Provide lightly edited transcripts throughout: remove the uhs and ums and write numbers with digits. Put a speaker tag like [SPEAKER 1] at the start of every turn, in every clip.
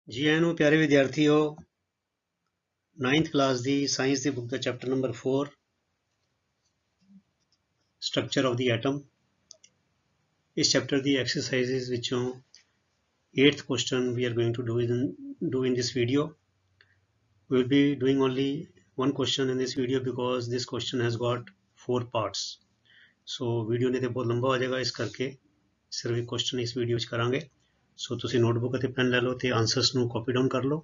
[SPEAKER 1] जी आनू प्यारे विद्यार्थियों 9th क्लास दी साइंस दी बुक दा chapter number 4 structure of the atom. इस चैप्टर दी एक्सरसाइजेस विचों 8th question we are going to do in this video. We will be doing only one question in this video because this question has got 4 parts. So video नहीं तो बहुत लंबा हो जाएगा, इस करके सिर्फ एक क्वेश्चन इस वीडियो च करांगे। सो तुसी नोटबुक ते पेन ले लो ते आंसर्स नू कॉपी डाउन कर लो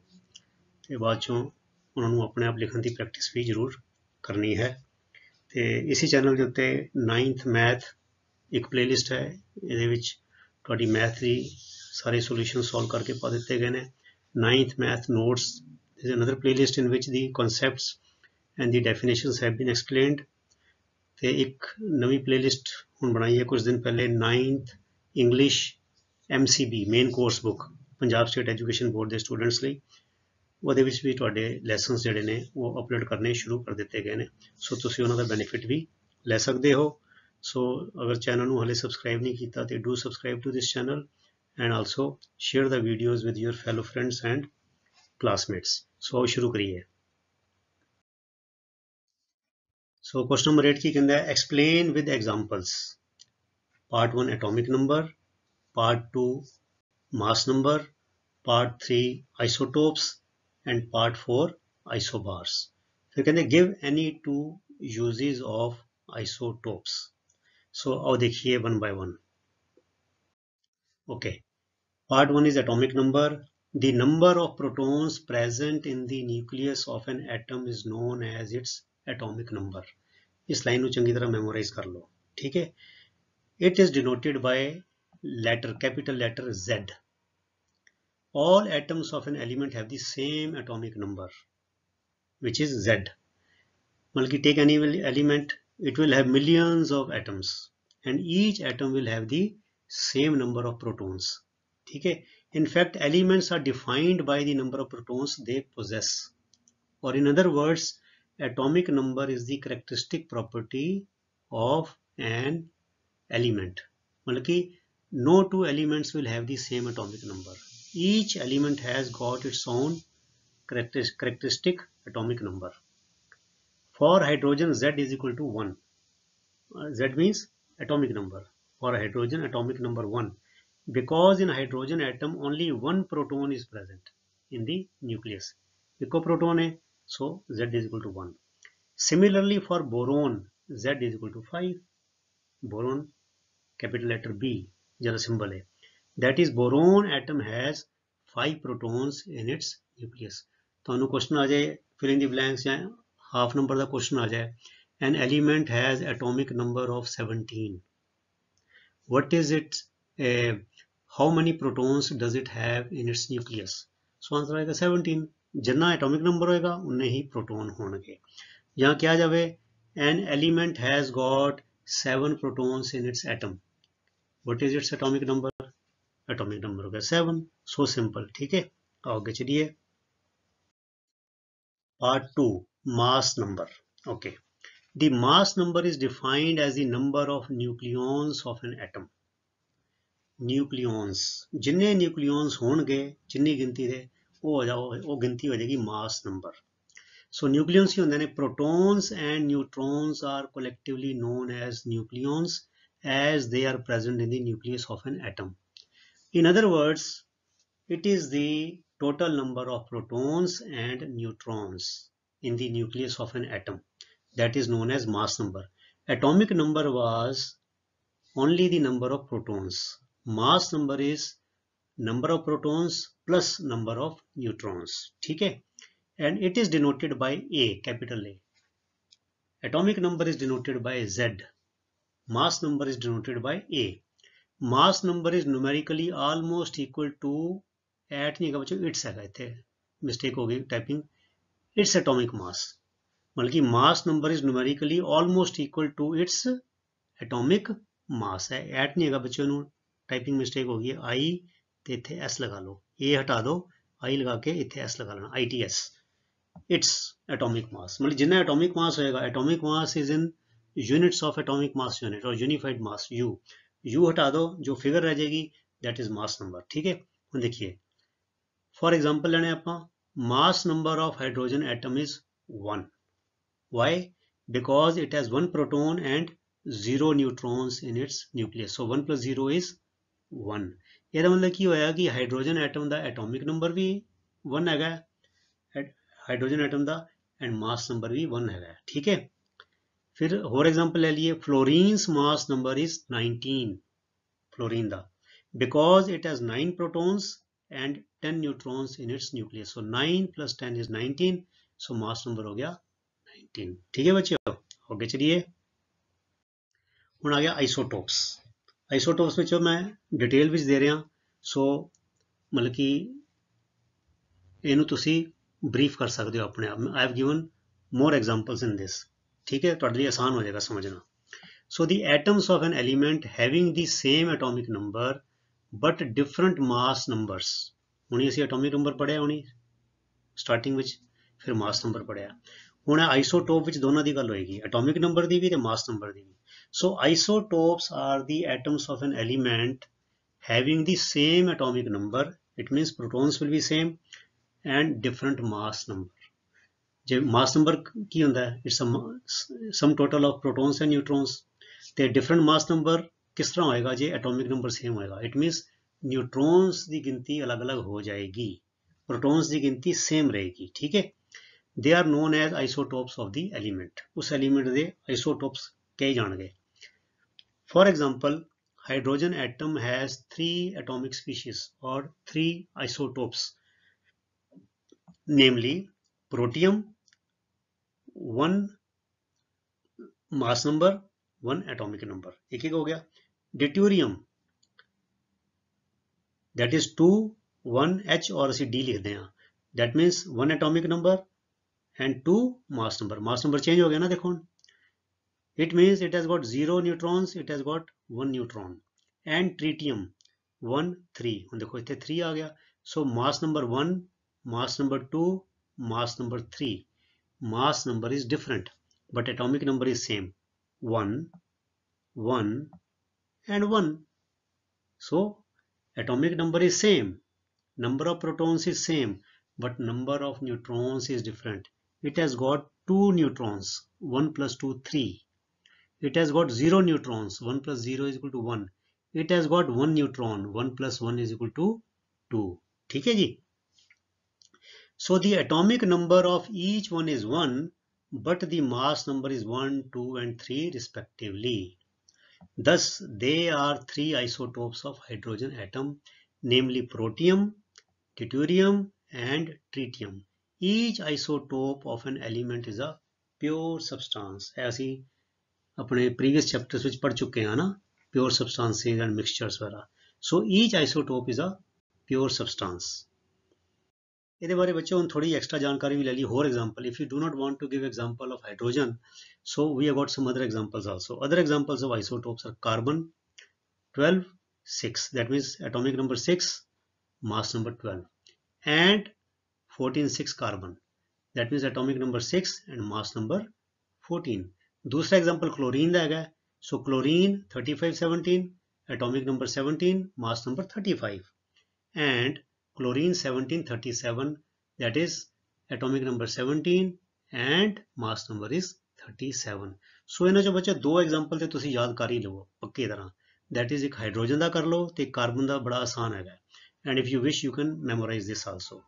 [SPEAKER 1] ते बाद चों उन्हां नू अपने आप लिखण दी प्रैक्टिस भी जरूर करनी है। ਤੇ ਇਸੇ ਚੈਨਲ ਦੇ ਉੱਤੇ 9th ਮੈਥ ਇੱਕ ਪਲੇਲਿਸਟ ਹੈ, ਇਹਦੇ ਵਿੱਚ ਤੁਹਾਡੀ ਮੈਥ ਦੀ ਸਾਰੇ ਸੋਲੂਸ਼ਨ ਸੋਲਵ ਕਰਕੇ ਪਾ ਦਿੱਤੇ ਗਏ ਨੇ। 9th math notes is another playlist in which the concepts and the definitions have been explained। ਤੇ ਇੱਕ ਨਵੀਂ ਪਲੇਲਿਸਟ ਹੁਣ ਬਣਾਈ ਹੈ ਕੁਝ ਦਿਨ ਪਹਿਲੇ 9th English MCB main course book Punjab state education board ਦੇ ਸਟੂਡੈਂਟਸ ਲਈ। ਉਹਦੇ ਵਿੱਚ ਵੀ ਤੁਹਾਡੇ ਲੈਸਨਸ ਜਿਹੜੇ ਨੇ ਉਹ ਅਪਲੋਡ ਕਰਨੇ ਸ਼ੁਰੂ ਕਰ ਦਿੱਤੇ ਗਏ ਨੇ, ਸੋ ਤੁਸੀਂ ਉਹਨਾਂ ਦਾ ਬੈਨੀਫਿਟ ਵੀ ਲੈ ਸਕਦੇ ਹੋ। ਸੋ ਅਗਰ ਚੈਨਲ ਨੂੰ ਹਾਲੇ ਸਬਸਕ੍ਰਾਈਬ ਨਹੀਂ ਕੀਤਾ ਤੇ do subscribe to this channel and also share the videos with your fellow friends and classmates. So ਆਓ ਸ਼ੁਰੂ ਕਰੀਏ। ਸੋ ਕੁਐਸਚਨ ਨੰਬਰ 8 ਕੀ ਕਹਿੰਦਾ ਹੈ, explain with examples. Part 1 atomic number, part 2 mass number, part 3 isotopes and part 4 isobars। फिर कहते give any two uses of isotopes। so आओ देखिए one by one। okay, part 1 is atomic number। the number of protons present in the nucleus of an atom is known as its atomic number। इस line को चंगी तरह memorise कर लो, ठीक है। it is denoted by letter capital letter Z। all atoms of an element have the same atomic number which is Z। मतलब take any element, it will have millions of atoms and each atom will have the same number of protons, ठीक है। in fact elements are defined by the number of protons they possess, or in other words atomic number is the characteristic property of an element। मतलब कि no two elements will have the same atomic number। each element has got its own characteristic atomic number। for hydrogen Z is equal to 1। Z means atomic number। for hydrogen atomic number 1 because in hydrogen atom only one proton is present in the nucleus। एक proton है, so Z is equal to 1। similarly for boron Z is equal to 5। boron capital letter B जरा symbol है, that is boron atom has 5 protons in its nucleus। तो question आ जाए fill in the blanks या half number का question आ जाए, an element has atomic number of 17। what is it, how many protons does it have in its nucleus? so answer आएगा 17। जितना atomic number होएगा उन्ने ही proton होंगे। यहाँ क्या जावे, an element has got 7 protons in its atom। what is its atomic number? Atomic number हो गया 7। सो सिंपल, ठीक है। आगे चलिए part 2 mass number. Okay, the mass number is defined as the number of nucleons of an atom. Nucleons जिन्ने nucleons होंगे जिन्नी गिनती दे वो गिनती हो जाएगी मास नंबर। सो न्यूक्लियॉन्स ही होंगे ने protons and neutrons are collectively known as nucleons as they are present in the nucleus of an atom. In other words, it is the total number of protons and neutrons in the nucleus of an atom that is known as mass number। Atomic number was only the number of protons। mass number is number of protons plus number of neutrons, ठीक है। and it is denoted by A, capital A। atomic number is denoted by Z। mass number is denoted by A। mass number is numerically almost equal to at नहीं बच्चों it's है, इतने mistake हो गई typing, it's atomic mass. मतलब कि mass number is numerically almost equal to its atomic mass है। एट नहीं है बच्चों, टाइपिंग मिस्टेक हो गई, आई तो इतने एस लगा लो, ए हटा दो, आई लगा के इतने एस लगा लेना, ITS। इट्स एटॉमिक मास मतलब जितना एटॉमिक मास होएगा, atomic mass is in units of atomic mass unit और यूनिफाइड मास यू हटा दो, जो फिगर रह जाएगी दैट इज मास नंबर, ठीक है। देखिए फॉर एग्जाम्पल लेने आपां mass number of hydrogen atom is 1. Why? Because it has 1 proton and 0 neutrons in its nucleus. So 1 plus 0 is 1. ਇਹਦਾ ਮਤਲਬ ਕੀ ਹੋਇਆ ਕਿ ਹਾਈਡਰੋਜਨ ਐਟਮ ਦਾ ਐਟੋਮਿਕ ਨੰਬਰ ਵੀ 1 ਹੈਗਾ, ਹਾਈਡਰੋਜਨ ਐਟਮ ਦਾ, ਐਂਡ ਮਾਸ ਨੰਬਰ ਵੀ 1 ਹੈਗਾ, ਠੀਕ ਹੈ। ਫਿਰ ਹੋਰ ਐਗਜ਼ਾਮਪਲ ਲੈ ਲਈਏ, fluorine's mass number is 19, fluorine ਦਾ, because it has 9 protons and 10 neutrons in its nucleus. So 9 plus 10 is 19. So mass number हो गया 19, ठीक है बच्चों। ओके चलिए, ਹੁਣ ਆ ਗਿਆ ਆਈਸੋਟੋਪਸ। ਆਈਸੋਟੋਪਸ ਵਿੱਚ ਮੈਂ ਡਿਟੇਲ ਵਿੱਚ ਦੇ ਰਿਹਾ, ਸੋ ਮਤਲਬ ਕਿ ਇਹਨੂੰ ਤੁਸੀਂ ਬਰੀਫ ਕਰ ਸਕਦੇ ਹੋ ਆਪਣੇ ਆਪ। I have given more examples in this, ਠੀਕ ਹੈ, ਤੁਹਾਡੇ ਲਈ ਆਸਾਨ ਹੋ ਜਾਏਗਾ ਸਮਝਣਾ। So the atoms of an element having the same atomic number but different mass numbers. ਹੁਣੀ ਅਸੀਂ ਐਟੋਮਿਕ ਨੰਬਰ ਪੜ੍ਹਿਆ ਹੁਣੀ ਸਟਾਰਟਿੰਗ ਵਿੱਚ, ਫਿਰ ਮਾਸ ਨੰਬਰ ਪੜ੍ਹਿਆ। ਹੁਣ ਆਈਸੋਟੋਪ ਵਿੱਚ ਦੋਨਾਂ ਦੀ ਗੱਲ ਹੋਏਗੀ, ਐਟੋਮਿਕ ਨੰਬਰ ਦੀ ਵੀ ਤੇ ਮਾਸ number the we. So ਆਈਸੋਟੋਪਸ R the atoms of an element having the same atomic number, it means protons will be same and different mass number. ਜੇ mass number ਕੀ ਹੁੰਦਾ ਹੈ, it's a sum total of protons and neutrons, ਤੇ different mass number ਕਿਸ ਤਰ੍ਹਾਂ ਹੋਏਗਾ ਜੇ atomic number same ਹੋਏਗਾ, it means neutrons ਦੀ ਗਿਣਤੀ ਅਲੱਗ-ਅਲੱਗ ਹੋ ਜਾਏਗੀ, protons ਦੀ ਗਿਣਤੀ same ਰਹੇਗੀ, ਠੀਕ ਹੈ। they are known as isotopes of the element, ਉਸ element ਦੇ isotopes ਕਹੇ ਜਾਣਗੇ। for example, hydrogen atom has 3 atomic species or 3 isotopes, namely protium, 1 mass number, 1 atomic number, एक हो गया। deuterium, that is 2 1 H और ਅਸੀਂ D लिखते हैं, that means 1 atomic number and 2 mass number change हो गया ना, देखो it means it has got 0 neutrons, it has got 1 neutron. and tritium 1 3, ਹੁਣ ਦੇਖੋ ਇੱਥੇ 3 ਆ ਗਿਆ। so mass number 1, mass number 2, mass number 3, mass number is different but atomic number is same, 1 1 and 1. so atomic number is same, number of protons is same, but number of neutrons is different. It has got 2 neutrons, 1 plus 2 3. It has got 0 neutrons, 1 plus 0 is equal to 1. It has got 1 neutron, 1 plus 1 is equal to 2. ठीक है जी। So the atomic number of each one is 1, but the mass number is 1, 2 and 3 respectively. Thus they are 3 isotopes of hydrogen atom, namely protium, deuterium and tritium. Each isotope of an element is a pure substance. ऐसी अपने previous chapters ਵਿੱਚ पढ़ चुके हैं ना, pure substances and mixtures वगैरह। so each isotope is a pure substance। ਇਹਦੇ ਬਾਰੇ ਬੱਚਿਓ ਹੁਣ ਥੋੜੀ ਐਕਸਟਰਾ ਜਾਣਕਾਰੀ ਵੀ ਲੈ ਲਈ, ਹੋਰ example, if you do not want to give example of hydrogen, so we have got some other examples also. Other examples of isotopes are carbon 12 6, that means atomic number 6, mass number 12, and 14 6 carbon, that means atomic number 6 and mass number 14. दूसरा example chlorine का है, so chlorine 3517, atomic number 17, mass number 35, and chlorine 1737, that is atomic number 17 and mass number is 37। सो इन्होंने जो बच्चे 2 example तो तुम याद कर ही लो पक्की तरह, दैट इज एक हाइड्रोजन का कर लो तो एक कार्बन का, बड़ा आसान है, and if you wish you can memorize this also.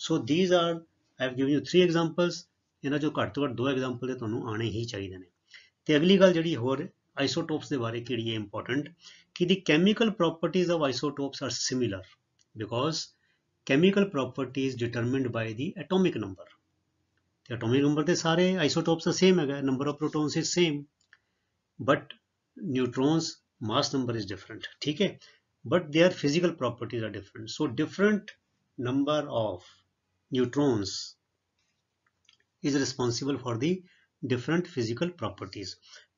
[SPEAKER 1] So these are I have given you 3 examples, इन्होंने जो घट तो घट 2 एग्जाम्पल तो तुहानू आने ही चाहिए ने। ਤੇ ਅਗਲੀ ਗੱਲ ਜਿਹੜੀ ਹੋਰ ਆਈਸੋਟੋਪਸ ਦੇ ਬਾਰੇ ਕਿਹੜੀ ਹੈ ਇੰਪੋਰਟੈਂਟ, ਕਿ the chemical properties of isotopes are similar because chemical properties determined by the atomic number। ਤੇ atomic number ਤੇ ਸਾਰੇ ਆਈਸੋਟੋਪਸ ਦਾ ਸੇਮ ਹੈਗਾ, number of protons is same but neutrons mass number is different, ठीक है, but their physical properties are different। so different number of neutrons is responsible for the different physical properties,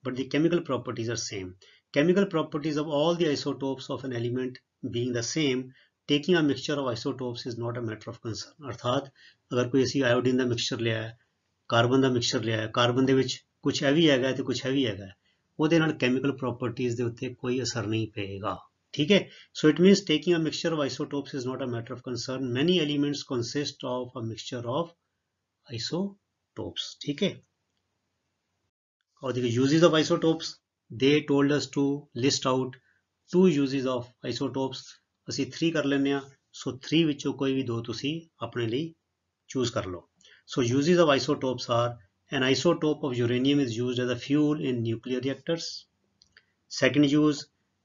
[SPEAKER 1] but the chemical properties are same। chemical properties of all the isotopes of an element being the same, taking a mixture of isotopes is not a matter of concern। अर्थात अगर कोई असी iodine का mixture लिया है, carbon का mixture लिया है, कार्बन ਦੇ ਵਿੱਚ कुछ हैवी हैगा तो कुछ हैवी हैगा, ਉਹਦੇ ਨਾਲ chemical properties ਦੇ ਉੱਤੇ ਕੋਈ ਅਸਰ ਨਹੀਂ ਪਏਗਾ, ठीक है। So it means taking a mixture of isotopes is not a matter of concern, many elements consist of a mixture of isotopes. ठीक है। और देखिए uses of isotopes, they told us to list out 2 uses of isotopes. ਅਸੀਂ 3 ਕਰ ਲੈਂਦੇ ਆ। ਸੋ 3 ਵਿੱਚੋਂ ਕੋਈ ਵੀ 2 ਤੁਸੀਂ ਆਪਣੇ ਲਈ ਚੂਜ਼ ਕਰ ਲਓ। ਸੋ uses of isotopes are an isotope of uranium is used as a fuel in nuclear reactors. Second use,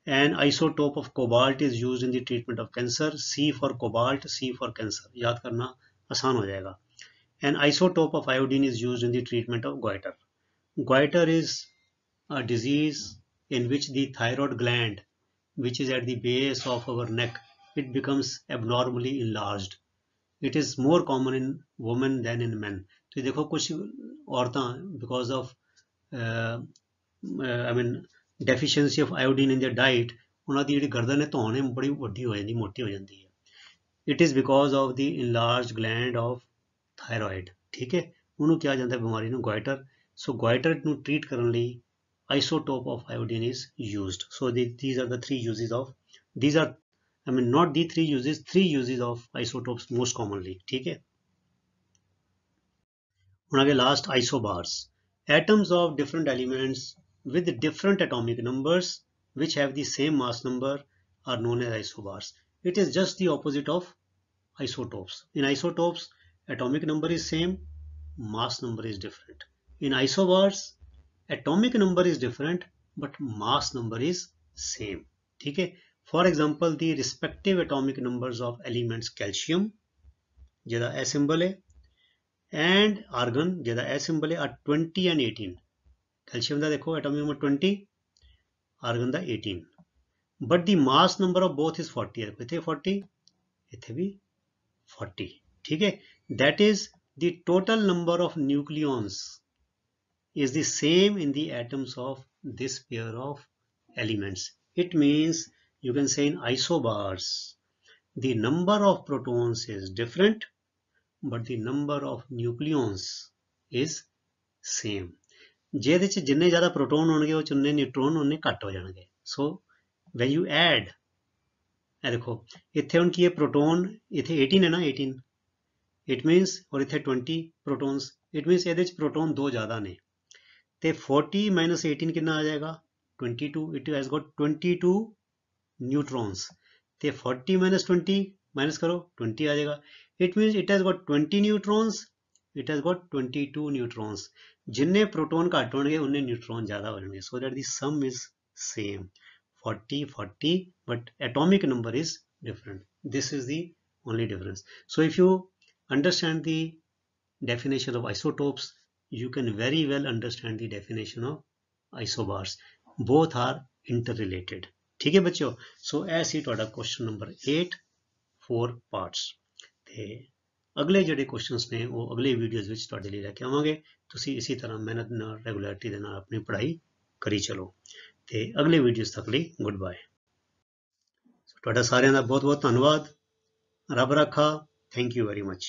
[SPEAKER 1] an isotope of cobalt is used in the treatment of cancer. C for cobalt, C for cancer, याद करना आसान हो जाएगा। An isotope of iodine is used in the treatment of goiter. Goiter is a disease in which the thyroid gland, which is at the base of our neck, it becomes abnormally enlarged. It is more common in women than in men. तो देखो कुछ औरतें because of I mean deficiency of iodine in their diet, ਉਹਨਾਂ ਦੀ ਜਿਹੜੀ ਗਰਦਨ ਹੈ ਧੌਣ ਹੈ ਬੜੀ ਵੱਡੀ ਹੋ ਜਾਂਦੀ, ਮੋਟੀ ਹੋ ਜਾਂਦੀ ਹੈ। It is because of the enlarged gland of thyroid। ਠੀਕ ਹੈ, ਉਹਨੂੰ ਕਿਹਾ ਜਾਂਦਾ ਬਿਮਾਰੀ ਨੂੰ goiter। So goiter ਨੂੰ treat ਕਰਨ ਲਈ isotope of iodine is used. So these are the 3 uses of, these are I mean not the 3 uses, 3 uses of isotopes most commonly। ठीक है। ਹੁਣ आगे last isobars, atoms of different elements with different atomic numbers which have the same mass number are known as isobars. It is just the opposite of isotopes. In isotopes, atomic number is same, mass number is different. In isobars, atomic number is different but mass number is same। ठीक है। For example, the respective atomic numbers of elements calcium, ਜਿਹਦਾ S symbol है, and argon, ਜਿਹਦਾ S symbol है, are 20 and 18। calcium ਦਾ देखो atomic number 20, argon the 18, but the mass number of both is 40 है। ਇੱਥੇ 40, ਇੱਥੇ भी 40। ठीक है। That is the total number of nucleons is the same in the atoms of this pair of elements. It means you can say in isobars the number of protons is different but the number of nucleons is same। ਜਿਹਦੇ ਚ ਜਿੰਨੇ ਜ਼ਿਆਦਾ proton ਹੋਣਗੇ ਉਹ ਚੁੰਨੇ ਨਿਊਟਰੋਨ ਉਹਨੇ ਘੱਟ ਹੋ ਜਾਣਗੇ। ਸੋ when you add, ਇਹ ਦੇਖੋ ਇੱਥੇ ਹੁਣ ਕੀ ਹੈ, ਪ੍ਰੋਟੋਨ ਇੱਥੇ 18 ਹੈ ਨਾ, 18, it means, और ਇੱਥੇ 20 protons, it means ਇਹਦੇ ਚ ਪ੍ਰੋਟੋਨ 2 ਜ਼ਿਆਦਾ ਨੇ। ਤੇ 40 minus 18 ਕਿੰਨਾ ਆ ਜਾਏਗਾ, 22। it has got 22 neutrons। ਤੇ 40 minus 20 minus करो, 20 आ जाएगा। it means it has got 20 neutrons, it has got 22 neutrons। जिन्ने प्रोटोन घट होंगे उन्ने न्यूट्रॉन ज्यादा हो जाएंगे। so that the sum is same, 40 40, but atomic number is different। this is the only difference। so if you understand the definition of isotopes, you can very well understand the definition of isobars। both are interrelated। ठीक है बच्चों। सो ऐसी ਤੁਹਾਡਾ question number 8 4 parts. ਤੇ ਅਗਲੇ ਜਿਹੜੇ questions ਨੇ ਉਹ ਅਗਲੇ ਵੀਡੀਓਜ਼ ਵਿੱਚ ਤੁਹਾਡੇ ਲਈ ਲੈ ਕੇ ਆਵਾਂਗੇ। ਤੁਸੀਂ ਇਸੇ ਤਰ੍ਹਾਂ ਮਿਹਨਤ ਨਾਲ ਰੈਗੂਲਰਿਟੀ ਦੇ ਨਾਲ ਆਪਣੀ ਪੜ੍ਹਾਈ ਕਰੀ ਚਲੋ। ਤੇ ਅਗਲੇ ਵੀਡੀਓਜ਼ ਤੱਕ ਲਈ ਗੁੱਡ ਬਾਏ। ਤੁਹਾਡਾ ਸਾਰਿਆਂ ਦਾ ਬਹੁਤ ਬਹੁਤ ਧੰਨਵਾਦ। ਰੱਬ ਰਾਖਾ। Thank you very much.